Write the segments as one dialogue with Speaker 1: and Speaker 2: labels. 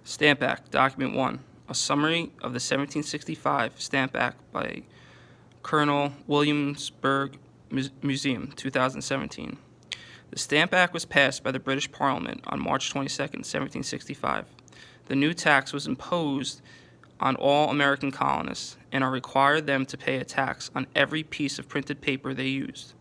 Speaker 1: Stamp Act, Document 1, a summary of the 1765 Stamp Act by Colonel Williamsburg Museum, 2017. The Stamp Act was passed by the British Parliament on March 22, 1765. The new tax was imposed on all American colonists and required them to pay a tax on every piece of printed paper they used.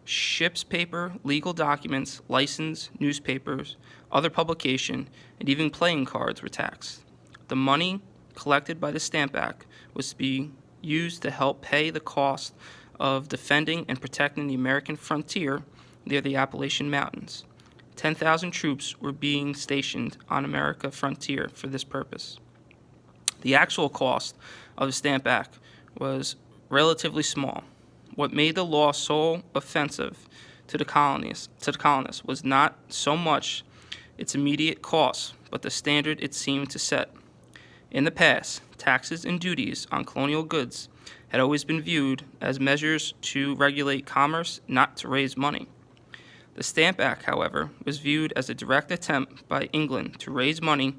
Speaker 1: Ship's paper, legal documents, license, newspapers, other publication, and even playing cards were taxed. The money collected by the Stamp Act was to be used to help pay the cost of defending and protecting the American frontier near the Appalachian Mountains. 10,000 troops were being stationed on American frontier for this purpose. The actual cost of the Stamp Act was relatively small. What made the law so offensive to the colonists was not so much its immediate cost, but the standard it seemed to set. In the past, taxes and duties on colonial goods had always been viewed as measures to regulate commerce, not to raise money. The Stamp Act, however, was viewed as a direct attempt by England to raise money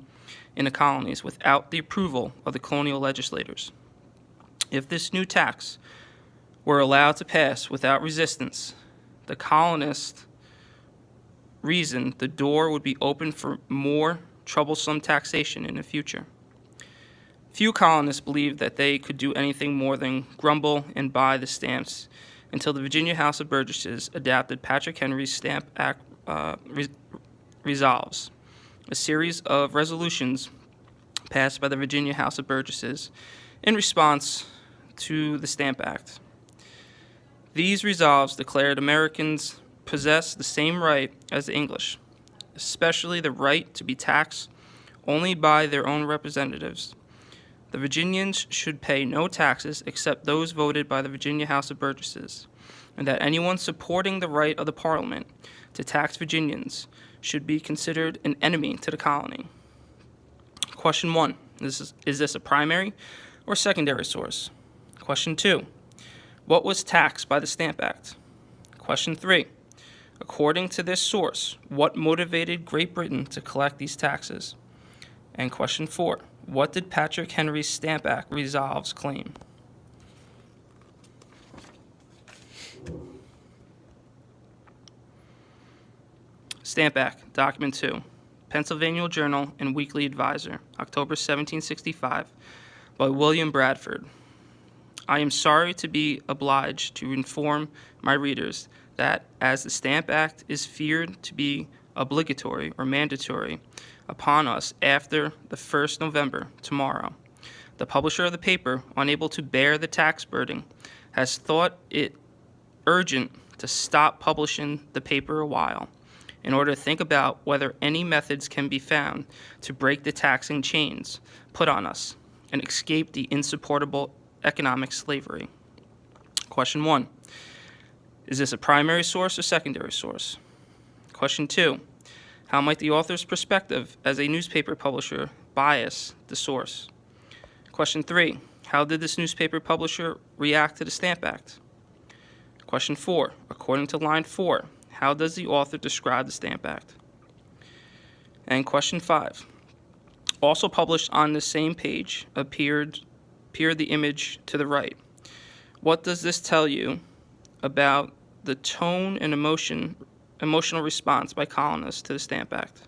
Speaker 1: in the colonies without the approval of the colonial legislators. If this new tax were allowed to pass without resistance, the colonists reasoned the door would be open for more troublesome taxation in the future. Few colonists believed that they could do anything more than grumble and buy the stamps until the Virginia House of Burgesses adopted Patrick Henry's Stamp Act resolves, a series of resolutions passed by the Virginia House of Burgesses in response to the Stamp Act. These resolves declared Americans possess the same right as the English, especially the right to be taxed only by their own representatives. The Virginians should pay no taxes except those voted by the Virginia House of Burgesses, and that anyone supporting the right of the Parliament to tax Virginians should be considered an enemy to the colony. Question 1, is this a primary or secondary source? Question 2, what was taxed by the Stamp Act? Question 3, according to this source, what motivated Great Britain to collect these taxes? And question 4, what did Patrick Henry's Stamp Act resolves claim? Stamp Act, Document 2, Pennsylvania Journal and Weekly Advisor, October 1765, by William Bradford. I am sorry to be obliged to inform my readers that as the Stamp Act is feared to be obligatory or mandatory upon us after the 1st November, tomorrow, the publisher of the paper, unable to bear the tax burden, has thought it urgent to stop publishing the paper a while in order to think about whether any methods can be found to break the taxing chains put on us and escape the insupportable economic slavery. Question 1, is this a primary source or secondary source? Question 2, how might the author's perspective as a newspaper publisher bias the source? Question 3, how did this newspaper publisher react to the Stamp Act? Question 4, according to line 4, how does the author describe the Stamp Act? And question 5, also published on the same page appeared the image to the right. What does this tell you about the tone and emotional response by colonists to the Stamp Act?